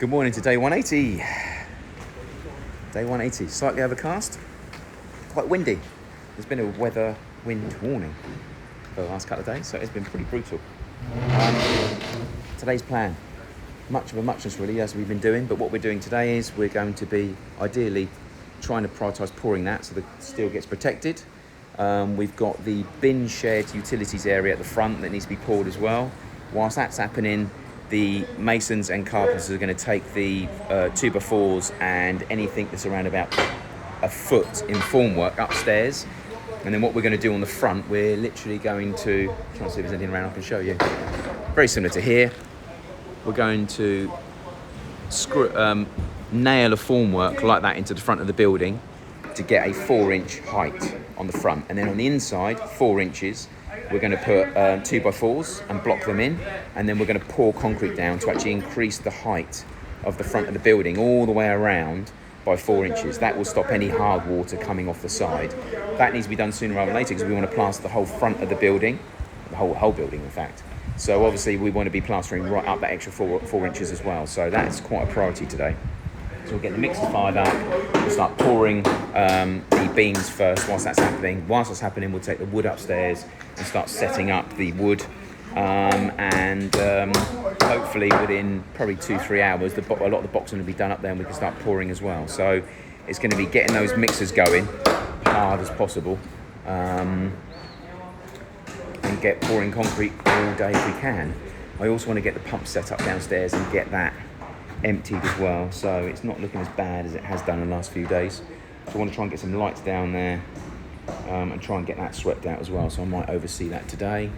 Good morning to day 180. Day 180, slightly overcast, quite windy. There's been a weather wind warning for the last couple of days, so it's been pretty brutal. Today's plan, much of a muchness really, as we've been doing, but what we're doing today is we're going to be ideally trying to prioritise pouring that so the steel gets protected. We've got the bin shed utilities area at the front that needs to be poured as well. Whilst that's happening, the masons and carpenters are going to take the 2x4s and anything that's around about a foot in formwork upstairs. And then what we're going to do on the front, we're literally going to, try and see if there's anything around I can show you. Very similar to here. We're going to nail a formwork like that into the front of the building to get a 4-inch height on the front. And then on the inside, 4 inches, we're going to put 2x4s and block them in, and then we're going to pour concrete down to actually increase the height of the front of the building all the way around by 4 inches. That will stop any hard water coming off the side. That needs to be done sooner rather than later because we want to plaster the whole front of the building, the whole building in fact. So obviously we want to be plastering right up that extra 4 inches as well. So that's quite a priority today. So we'll get the mixer fired up, we'll start pouring the beams first whilst that's happening. Whilst that's happening, we'll take the wood upstairs and start setting up the wood. Hopefully within probably 2-3 hours, a lot of the boxing will be done up there and we can start pouring as well. So it's going to be getting those mixers going hard as possible and get pouring concrete all day if we can. I also want to get the pump set up downstairs and get that emptied as well, so it's not looking as bad as it has done in the last few days. So I want to try and get some lights down there and try and get that swept out as well, so I might oversee that today.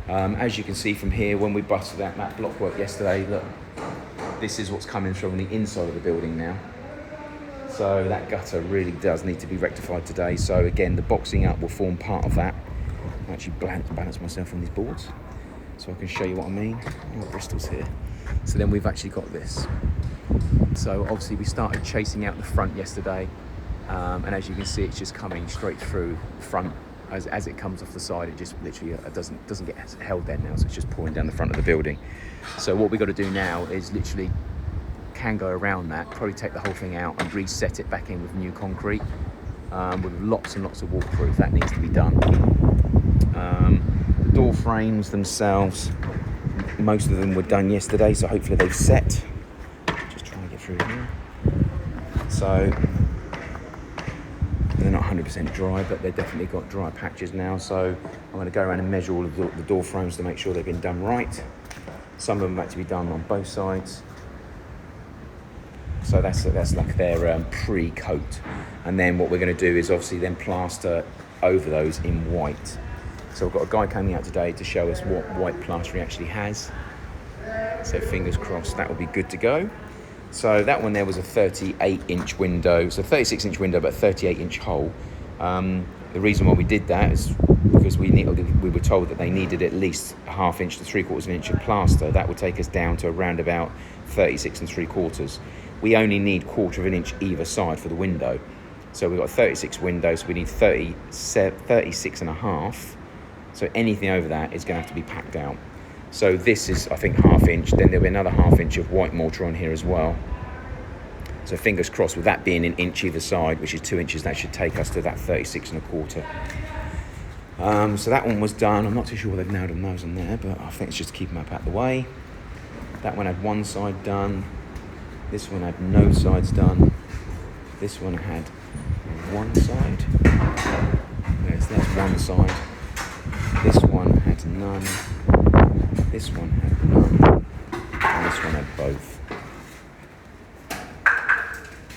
As you can see from here, when we busted out that block work yesterday, look, this is what's coming from the inside of the building now. So that gutter really does need to be rectified today. So again, the boxing up will form part of that. I'll actually balance myself on these boards so I can show you what I mean. Oh, Bristol's here. So then we've actually got this. So obviously we started chasing out the front yesterday, and as you can see, it's just coming straight through the front. As it comes off the side, it just literally doesn't get held there now, so it's just pouring down the front of the building. So what we've got to do now is literally can go around that, probably take the whole thing out and reset it back in with new concrete, with lots and lots of waterproof. That needs to be done. The door frames themselves, most of them were done yesterday, so hopefully they've set. Just trying to get through here. So they're not 100% dry, but they've definitely got dry patches now. So I'm going to go around and measure all of the door frames to make sure they've been done right. Some of them have to be done on both sides. So that's like their pre-coat. And then what we're going to do is obviously then plaster over those in white. So I've got a guy coming out today to show us what white plastering actually has. So fingers crossed that will be good to go. So that one there was a 38-inch window. So 36-inch window, but 38-inch hole. The reason why we did that is because we were told that they needed at least a 1/2 inch to 3/4 inch of plaster. That would take us down to around about 36 3/4. We only need 1/4 inch either side for the window. So we've got 36 windows, so we need 36 and a half. So anything over that is going to have to be packed out. So this is, I think, 1/2 inch. Then there'll be another 1/2 inch of white mortar on here as well. So fingers crossed, with that being an inch either side, which is 2 inches, that should take us to that 36 1/4. So that one was done. I'm not too sure what they've nailed on those on there, but I think it's just to keep them up out the way. That one had one side done. This one had no sides done. This one had one side. Yes, that's one side. This one had none. This one had none. And this one had both.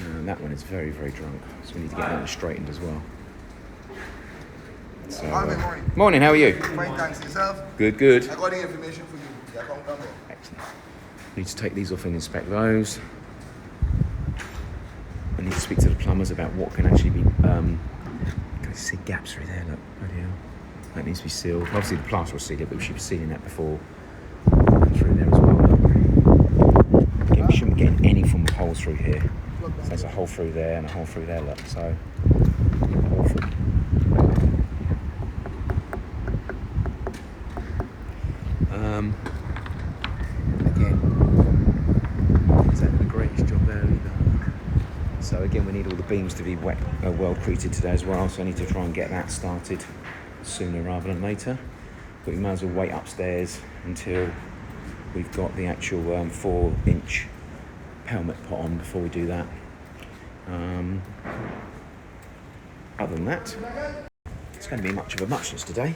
And that one is very, very drunk. So we need to get that one straightened as well. So, Morning. Morning, how are you? Fine, thanks. Yourself? Good, good. I got the information for you. Yeah, come. Excellent. Need to take these off and inspect those. I need to speak to the plumbers about what can actually be. Can I see gaps through there? Look, bloody hell. That needs to be sealed. Obviously, the plaster will seal it, but we should be sealing that before through there as well. Again, we shouldn't be getting any form of holes through here. So there's a hole through there and a hole through there. Look, so awful. Again, is that the So again, we need all the beams to be well created today as well, so I need to try and get that started sooner rather than later. But we might as well wait upstairs until we've got the actual 4-inch pelmet put on before we do that. Other than that, it's going to be much of a muchness today.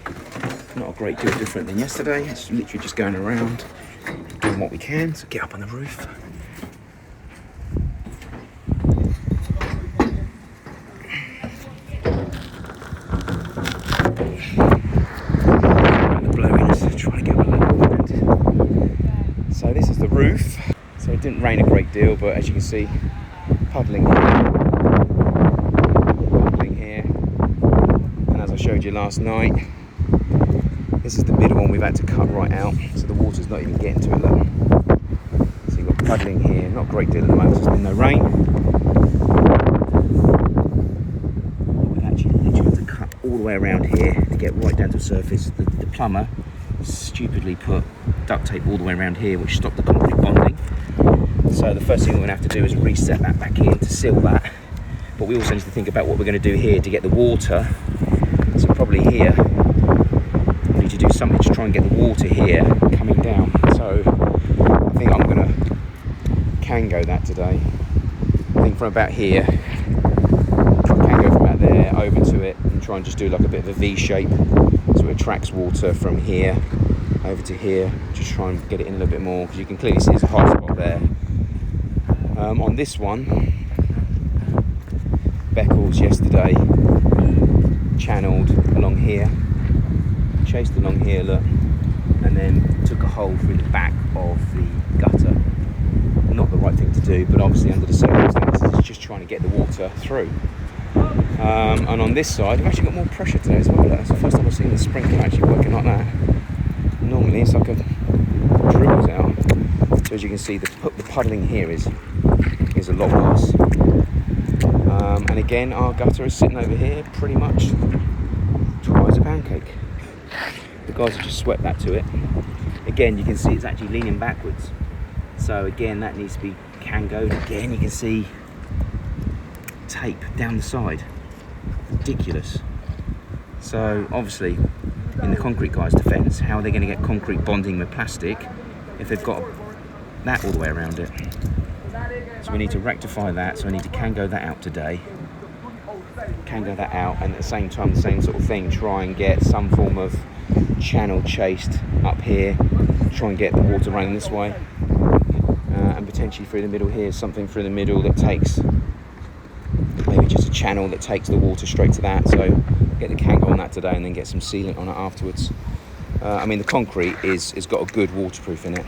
Not a great deal different than yesterday. It's literally just going around, doing what we can. So get up on the roof. The blowiness, trying to get a little wind. So this is the roof. So it didn't rain a great deal, but as you can see, puddling here. I showed you last night. This is the middle one we've had to cut right out, so the water's not even getting to it. Look. So you've got puddling here, not a great deal at the moment, there's been no rain. We actually literally had to cut all the way around here to get right down to the surface. The plumber stupidly put duct tape all the way around here, which stopped the concrete bonding. So the first thing we're going to have to do is reset that back in to seal that. But we also need to think about what we're going to do here to get the water. So probably here, we need to do something to try and get the water here coming down. So I think I'm going to Kango that today. I think from about here, Kango from about there over to it and try and just do like a bit of a V shape so it attracts water from here over to here. Just try and get it in a little bit more because you can clearly see there's a hot spot there. On this one, Beckles yesterday channeled along here, chased along here, look, and then took a hole through the back of the gutter. Not the right thing to do, but obviously under the circumstances, it's just trying to get the water through. And on this side, I've actually got more pressure today as well. Look. That's the first time I've seen the sprinkler actually working like that. Normally it's like a dribbles out. So as you can see, the puddling here is a lot worse. And again, our gutter is sitting over here pretty much dry as a pancake. The guys have just swept that to it. Again, you can see it's actually leaning backwards. So again, that needs to be Kangoed. Again, you can see tape down the side. Ridiculous. So obviously, in the concrete guys' defence, how are they going to get concrete bonding with plastic if they've got that all the way around it? So we need to rectify that, so I need to Kango that out today. Kango that out, and at the same time, the same sort of thing, try and get some form of channel chased up here, try and get the water running this way, and potentially through the middle here, something through the middle that takes, maybe just a channel that takes the water straight to that. So get the Kango on that today and then get some sealant on it afterwards. I mean, the concrete has got a good waterproof in it,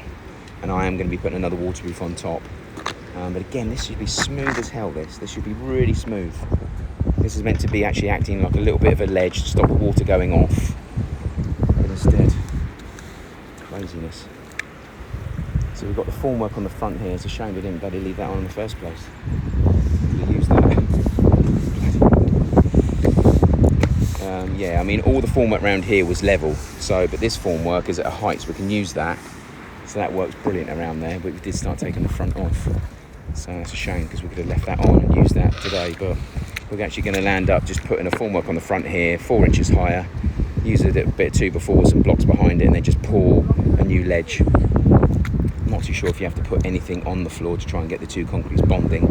and I am going to be putting another waterproof on top. But again, this should be smooth as hell, this should be really smooth. This is meant to be actually acting like a little bit of a ledge to stop the water going off. But instead, craziness. So we've got the formwork on the front here. It's a shame we didn't bloody leave that on in the first place. We used that. Yeah, I mean, all the formwork around here was level. So, but this formwork is at a height, so we can use that. So that works brilliant around there, but we did start taking the front off. So that's a shame because we could have left that on and used that today, but we're actually going to land up just putting a formwork on the front here, 4 inches higher, use a bit of 2x4, some blocks behind it, and then just pour a new ledge. I'm not too sure if you have to put anything on the floor to try and get the two concretes bonding.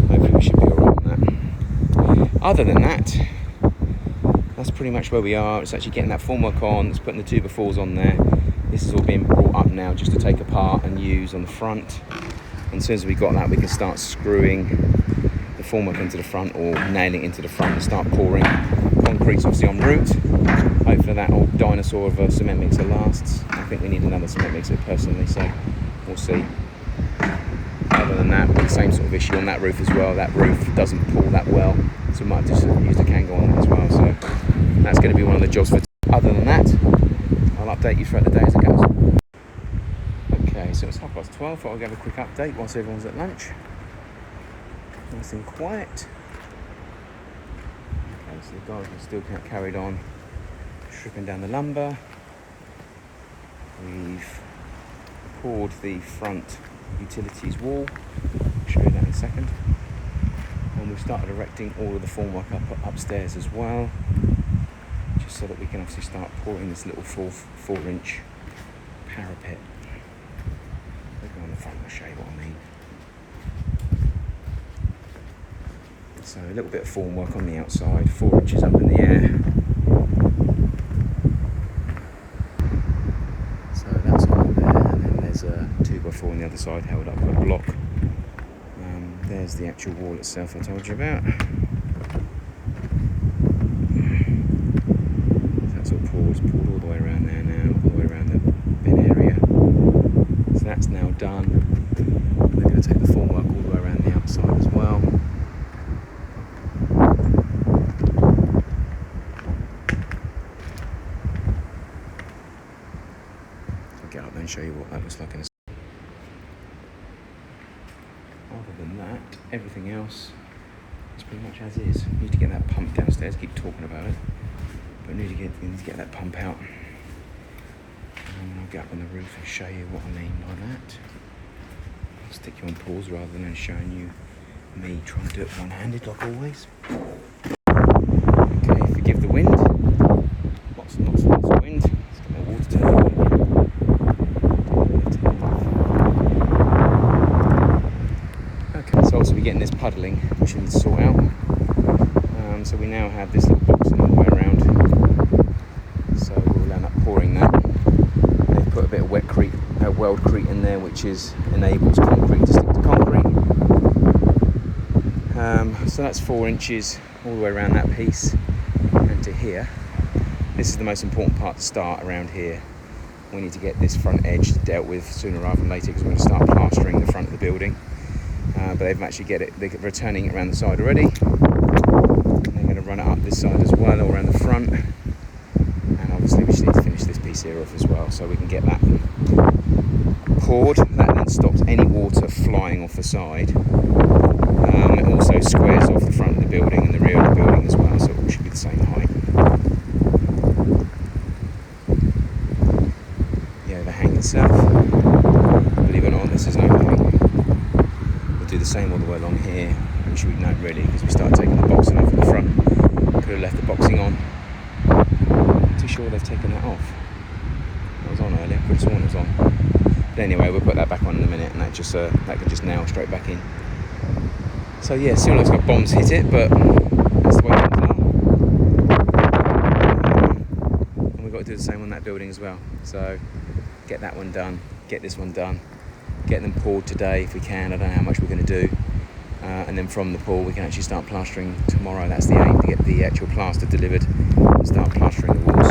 Hopefully we should be alright on that. Other than that, that's pretty much where we are. It's actually getting that formwork on, it's putting the 2x4s on there. This is all being brought up now just to take apart and use on the front. And as soon as we've got that, we can start screwing the formwork into the front or nailing it into the front and start pouring. Concrete's obviously en route. Hopefully that old dinosaur of a cement mixer lasts. I think we need another cement mixer personally, so we'll see. Other than that, we've got the same sort of issue on that roof as well. That roof doesn't pull that well, so we might have to use the Kango on that as well. So that's going to be one of the jobs for today. Other than that, I'll update you throughout the day as it goes. Okay, so it's 12:30. Thought I'd give a quick update whilst everyone's at lunch. Nice and quiet. Okay, so the guys are still carried on stripping down the lumber. We've poured the front utilities wall. I'll show you that in a second. And we've started erecting all of the formwork upstairs as well, just so that we can obviously start pouring this little 4-inch parapet. We'll go on the front, I'll show you what I mean. So a little bit of formwork on the outside, 4 inches up in the air. So that's on there, and then there's a 2x4 on the other side held up with a block. There's the actual wall itself I told you about. So that's all poured all the way around there now, all the way around the bin area. So that's now done. We're going to take the formwork all the way around the outside as well. I'll get up there and show you what that looks like in a second. Other than that, everything else is pretty much as is. We need to get that pump downstairs, keep talking about it, but we need to get that pump out. And I'll get up on the roof and show you what I mean by that. I'll stick you on pause rather than showing you me trying to do it one-handed like always. Okay, forgive the wind. Lots and lots of wind. Let's get my water turned on. So also we're getting this puddling, which we need to sort out. So we now have this little boxing all the way around. So we'll end up pouring that. They've put a bit of weldcrete in there, which enables concrete to stick to concrete. So that's 4 inches all the way around that piece and to here. This is the most important part to start around here. We need to get this front edge dealt with sooner rather than later, because we're going to start plastering the front of the building. But they've actually they're turning it around the side already. They're going to run it up this side as well, all around the front. And obviously we just need to finish this piece here off as well, so we can get that poured. That then stops any water flying off the side. It also squares off the front of the building and the rear of the building as well, so it all should be the same height. Yeah, the hang itself, believe it or not, this is no hang. Do the same all the way along here, which we don't really, because we started taking the boxing off at the front. Could have left the boxing on. Not too sure they've taken that off. That was on earlier, could have sworn it was on. But anyway, we'll put that back on in a minute, and that can just nail straight back in. So yeah, still looks like bombs hit it, but that's the way things are. And we've got to do the same on that building as well. So get that one done, get this one done. Get them poured today if we can. I don't know how much we're going to do, and then from the pour we can actually start plastering tomorrow. That's the aim, to get the actual plaster delivered and start plastering the walls.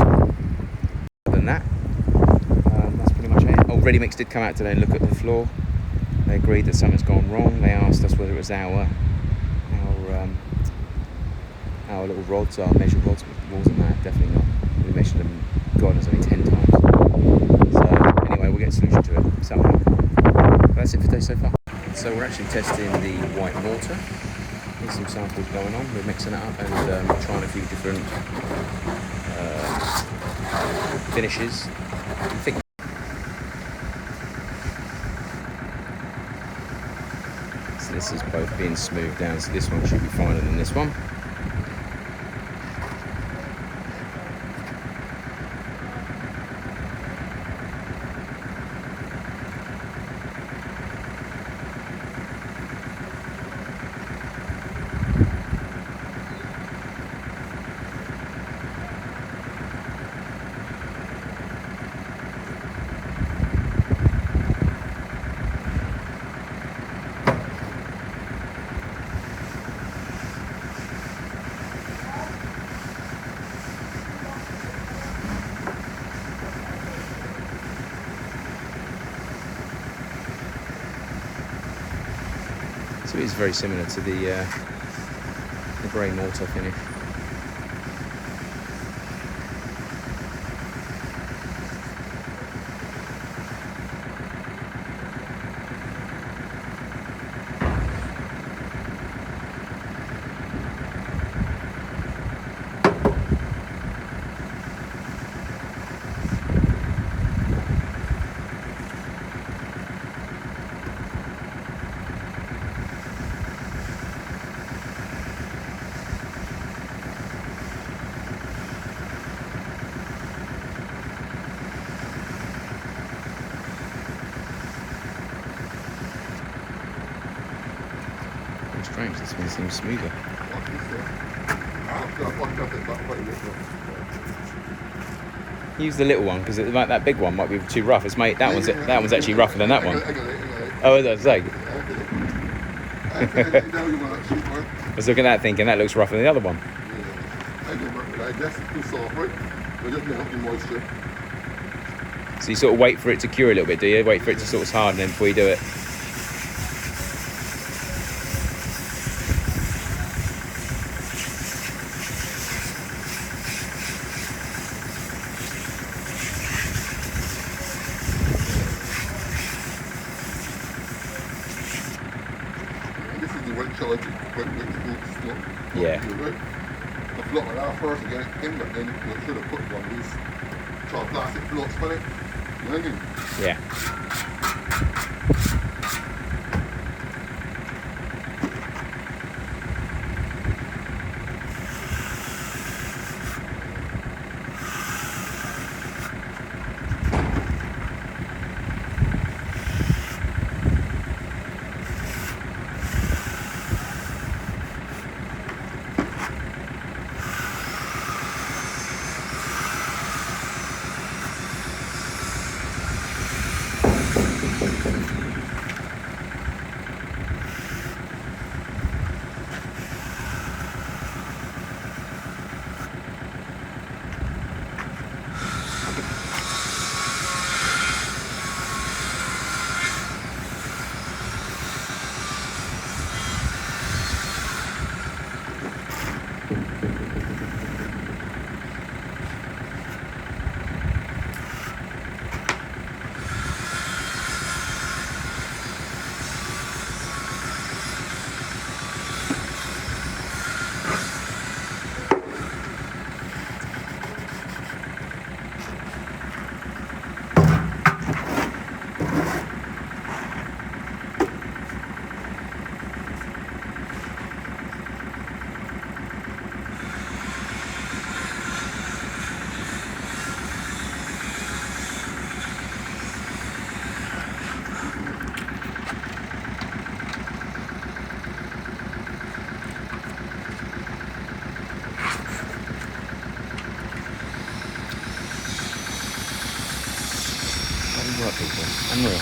Other than that, that's pretty much it. Oh, Ready Mix did come out today and look at the floor. They agreed that something's gone wrong. They asked us whether it was our little rods, our measured rods. It wasn't that, definitely not. We measured them, God knows, only 10 times. So anyway, we'll get a solution to it somehow. That's it for today so far. So we're actually testing the white mortar. There's some samples going on. We're mixing it up and trying a few different finishes. So this is both being smoothed down, so this one should be finer than this one. So it is very similar to the grey mortar finish. strange. This one seems smoother. Use the little one because that big one might be too rough. It's mate. That one's actually rougher than that one. Oh, as I was saying. I was looking at that thinking that looks rougher than the other one. So you sort of wait for it to cure a little bit, do you? Wait for it to sort of harden then before you do it. Yeah. The float went out first and get it in, but then you should have put one of these plastic floats for it. You know what I mean? Yeah. What people? Unreal.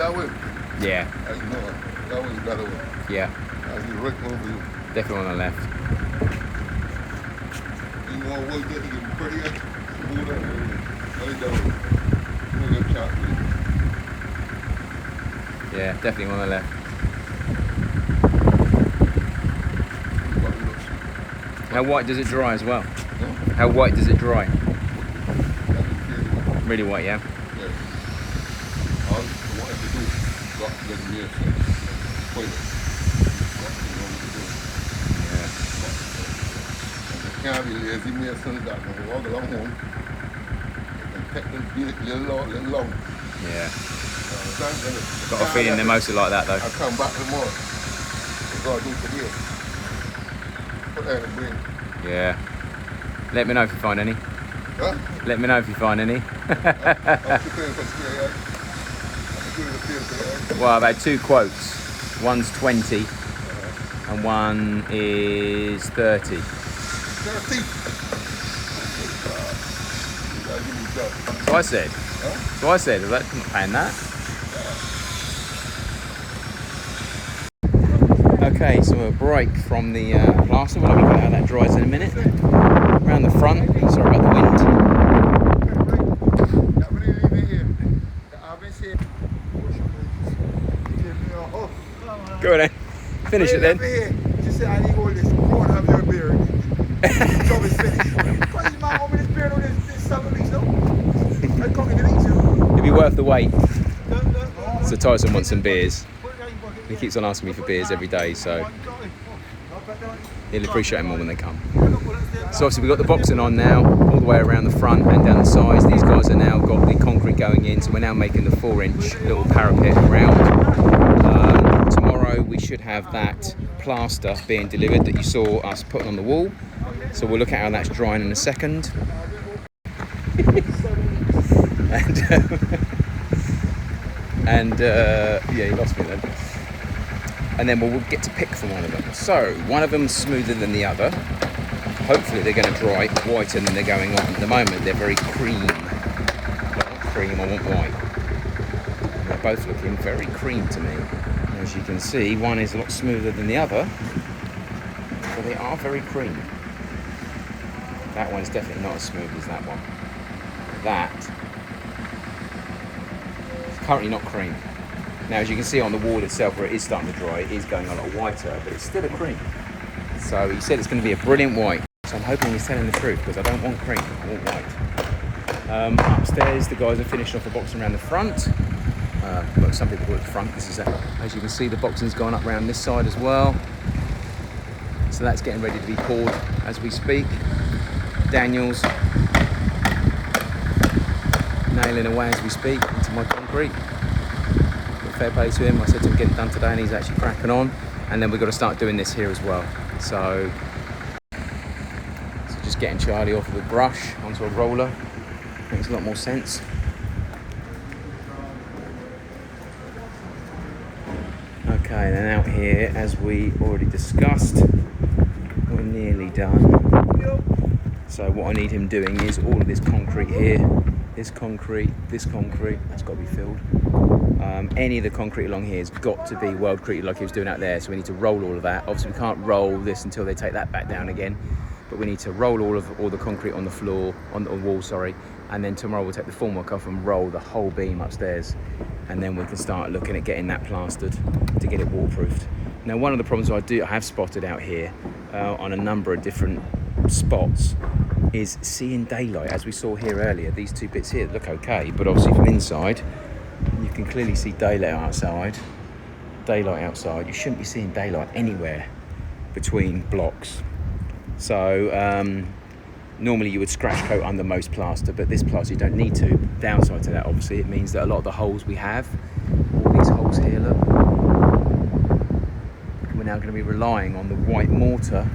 that way. Yeah. I know. That way is better way. Yeah. That's the right over you. Definitely on the left. You know what just to get pretty smooth and everything. Right down. We'll get chat with it. Yeah, definitely on the left. How white does it dry as well? No? How white does it dry? That's the Really white, yeah? yes. All I wanted to do is got to get me a toilet. Got to know what to do. Yeah. And they can't be lazy masons that can walk along home and take them little long. Yeah. Got Got a feeling they're mostly like that though. I'll come back tomorrow. We're going to do today. Put that in the brain. Yeah. Let me know if you find any. Huh? Let me know if you find any. I'm preparing for spray, yeah? I'm doing the field today. Well, I've had 2 quotes. One's 20 and one is 30. 30. So I said. Huh? So I said, I'm not paying that. Okay, so a break from the plaster. We'll have a look at how that dries in a minute. Around the front, sorry about the wind. Go on then. Finish it then. She said, I need to hold this. Go and have your beer. The job is finished. Why is my home with this beer on this 7 weeks now? I can't get it easier. It'd be worth the wait. So Tyson wants some beers. He keeps on asking me for beers every day, so he'll appreciate them more when they come. So obviously we've got the boxing on now, all the way around the front and down the sides. These guys are now got the concrete going in, so we're now making the 4-inch little parapet around. Tomorrow we should have that plaster being delivered that you saw us putting on the wall. So we'll look at how that's drying in a second. Yeah, you lost me then. And then we'll get to pick from one of them. So one of them's smoother than the other. Hopefully they're going to dry whiter than they're going on. At the moment they're very cream. I don't want cream, I want white. And they're both looking very cream to me. And as you can see, one is a lot smoother than the other, but they are very cream. That one's definitely not as smooth as that one. That is currently not cream. Now, as you can see on the wall itself, where it is starting to dry, it is going a lot whiter, but it's still a cream. So he said it's going to be a brilliant white. So I'm hoping he's telling the truth, because I don't want cream, I want white. Upstairs, the guys are finishing off the boxing around the front. Well, some people call it the front. This is as you can see, the boxing's gone up around this side as well. So that's getting ready to be poured as we speak. Daniel's nailing away as we speak into my concrete. Fair play to him. I said to him get it done today and he's actually cracking on. And then we've got to start doing this here as well. So just getting Charlie off of the brush onto a roller makes a lot more sense. Okay, then out here, as we already discussed, we're nearly done. So what I need him doing is all of this concrete here, this concrete, that's got to be filled. Any of the concrete along here has got to be world-created like he was doing out there, so we need to roll all of that. Obviously we can't roll this until they take that back down again, but we need to roll all the concrete on the floor, on the wall, sorry, and then tomorrow we'll take the formwork off and roll the whole beam upstairs, and then we can start looking at getting that plastered to get it waterproofed. Now, one of the problems I have spotted out here on a number of different spots is seeing daylight. As we saw here earlier, these 2 bits here look okay, but obviously from inside you can clearly see daylight outside. You shouldn't be seeing daylight anywhere between blocks. So normally you would scratch coat under most plaster, but this plaster you don't need to. Downside to that, obviously, it means that a lot of the holes we have, all these holes here, look, we're now going to be relying on the white mortar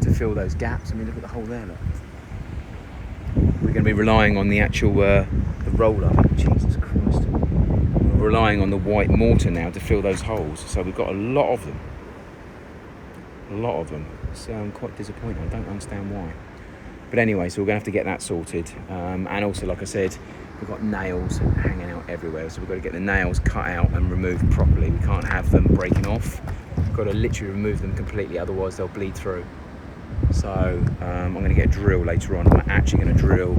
to fill those gaps. I mean, look at the hole there, look. We're going to be relying on the actual the roller. Jesus Christ. We're relying on the white mortar now to fill those holes. So we've got a lot of them. So I'm quite disappointed. I don't understand why. But anyway, so we're going to have to get that sorted. And also, like I said, we've got nails hanging out everywhere, so we've got to get the nails cut out and removed properly. We can't have them breaking off. We've got to literally remove them completely, otherwise they'll bleed through. So I'm going to get a drill later on. I'm actually going to drill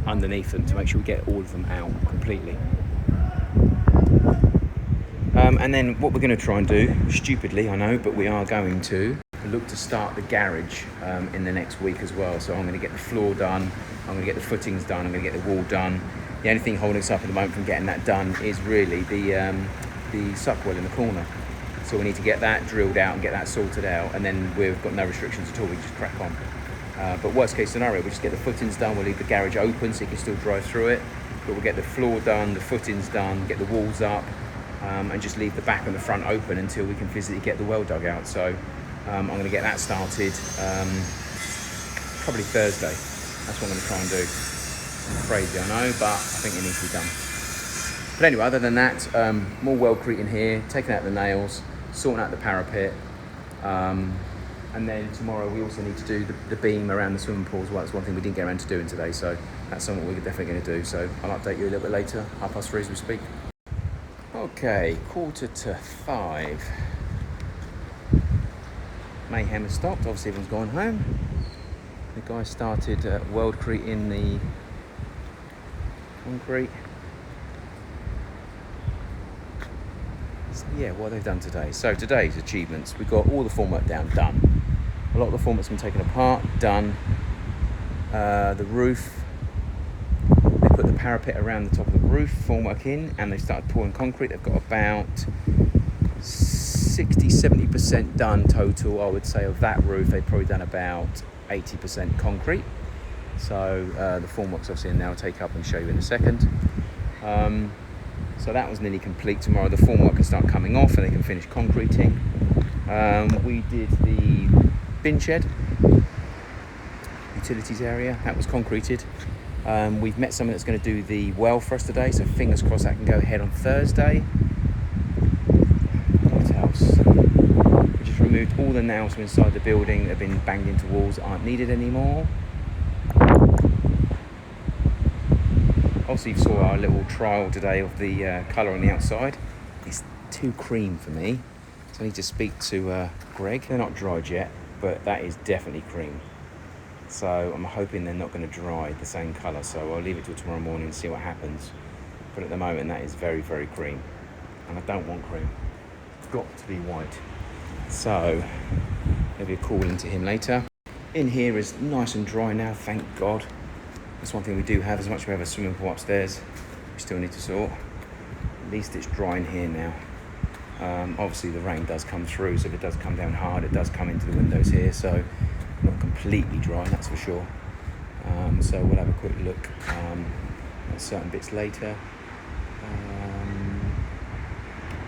underneath them to make sure we get all of them out completely. And then what we're going to try and do, stupidly I know, but we are going to look to start the garage in the next week as well. So I'm going to get the floor done, I'm going to get the footings done, I'm going to get the wall done. The only thing holding us up at the moment from getting that done is really the suckwell in the corner. So we need to get that drilled out and get that sorted out, and then we've got no restrictions at all, we just crack on. But worst case scenario, we just get the footings done, we'll leave the garage open so you can still drive through it, but we'll get the floor done, the footings done, get the walls up, and just leave the back and the front open until we can physically get the well dug out. So I'm going to get that started probably Thursday. That's what I'm going to try and do. Crazy, I know, but I think it needs to be done. But anyway, other than that, more weldcrete in here, taking out the nails, sorting out the parapet, and then tomorrow we also need to do the beam around the swimming pool as well. That's one thing we didn't get around to doing today, so that's something we're definitely going to do. So I'll update you a little bit later, 3:30 as we speak. Okay, 4:45. Mayhem has stopped, obviously everyone's gone home. The guy started weldcrete in the concrete. So yeah, what they've done today. So today's achievements, we've got all the formwork down, done. A lot of the formwork's been taken apart, done. The roof, they put the parapet around the top of the roof, formwork in, and they've started pouring concrete. They've got about 60-70% done total, I would say, of that roof. They've probably done about 80% concrete. So the formwork's obviously now I'll take up and show you in a second. So that was nearly complete. Tomorrow the formwork can start coming off and they can finish concreting. We did the bin shed, utilities area, that was concreted. We've met someone that's going to do the well for us today, so fingers crossed that can go ahead on Thursday. What else? We just removed all the nails from inside the building that have been banged into walls that aren't needed anymore. Obviously you saw our little trial today of the colour on the outside. It's too cream for me, so I need to speak to Greg. They're not dried yet, but that is definitely cream. So I'm hoping they're not going to dry the same colour, so I'll leave it till tomorrow morning and see what happens. But at the moment that is very, very cream, and I don't want cream. It's got to be white. So maybe a call into him later. In here is nice and dry now, thank God. That's one thing we do have, as much as we have a swimming pool upstairs, we still need to sort. At least it's dry in here now. Obviously the rain does come through, so if it does come down hard, it does come into the windows here, so not completely dry, that's for sure. So we'll have a quick look at certain bits later.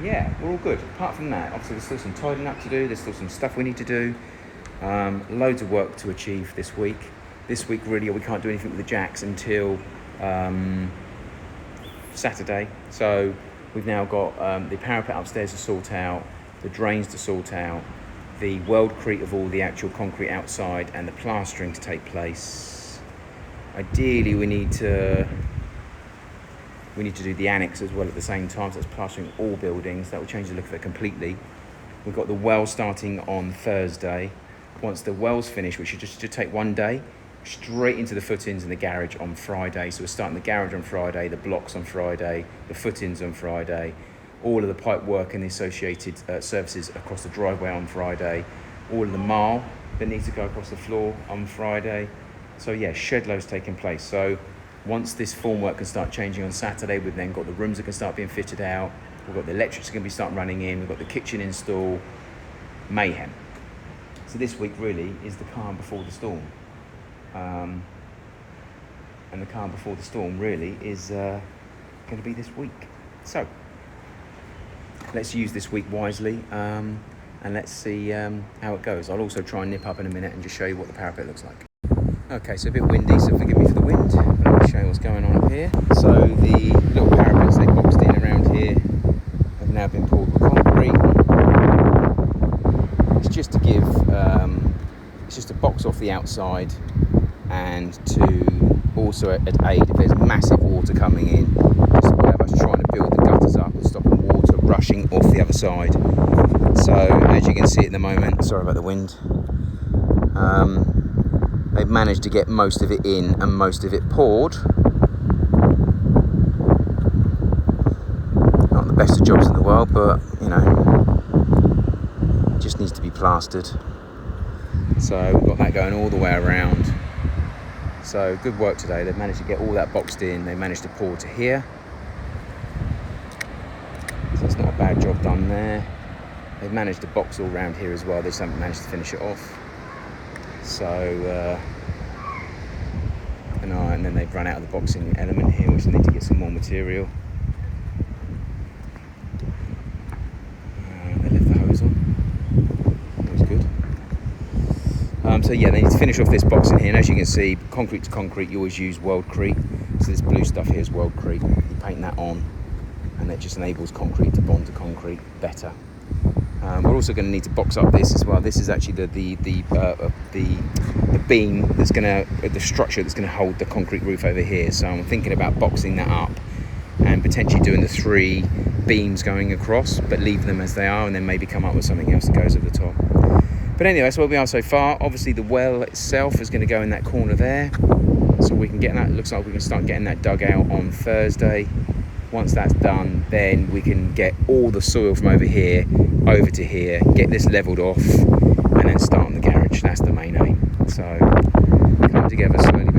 Yeah, we're all good. Apart from that, obviously there's still some tidying up to do, there's still some stuff we need to do. Loads of work to achieve this week. This week really we can't do anything with the jacks until Saturday. So we've now got the parapet upstairs to sort out, the drains to sort out, the weldcrete of all the actual concrete outside, and the plastering to take place. Ideally we need to do the annex as well at the same time, so that's plastering all buildings. That will change the look of it completely. We've got the well starting on Thursday. Once the well's finished, which should take one day, straight into the footings in the garage on Friday. So we're starting the garage on Friday, the blocks on Friday, the footings on Friday, all of the pipe work and the associated services across the driveway on Friday, all of the marl that needs to go across the floor on Friday. So yeah, shed loads taking place. So once this formwork can start changing on Saturday, we've then got the rooms that can start being fitted out, we've got the electrics that can be starting running in, we've got the kitchen install, mayhem. So this week really is the calm before the storm. And the calm before the storm really is going to be this week. So let's use this week wisely, and let's see how it goes. I'll also try and nip up in a minute and just show you what the parapet looks like. Okay, so a bit windy, so forgive me for the wind, but I'll show you what's going on up here. So the little parapets they boxed in around here have now been poured with concrete. It's just to give, it's just to box off the outside and to also aid if there's massive water coming in, just a way of us trying to build the gutters up and stopping water rushing off the other side. So as you can see at the moment, sorry about the wind, they've managed to get most of it in and most of it poured. Not the best of jobs in the world, but you know, it just needs to be plastered. So we've got that going all the way around. So good work today. They've managed to get all that boxed in. They managed to pour to here. So it's not a bad job done there. They've managed to box all around here as well. They just haven't managed to finish it off. So, and then they've run out of the boxing element here, which they need to get some more material. They left the hose on. That was good. So yeah, they need to finish off this boxing here. And as you can see, concrete to concrete, you always use Weldcrete. So this blue stuff here is Weldcrete. You paint that on, and it just enables concrete to bond to concrete better. We're also going to need to box up this as well. This is actually the beam that's going to, the structure that's going to hold the concrete roof over here. So I'm thinking about boxing that up and potentially doing the 3 beams going across, but leave them as they are, and then maybe come up with something else that goes over the top. But anyway, that's where we are so far. Obviously the well itself is going to go in that corner there, so we can get that. It looks like we can start getting that dug out on Thursday. Once that's done, then we can get all the soil from over here over to here, get this leveled off, and then start on the garage. That's the main aim. So come together slowly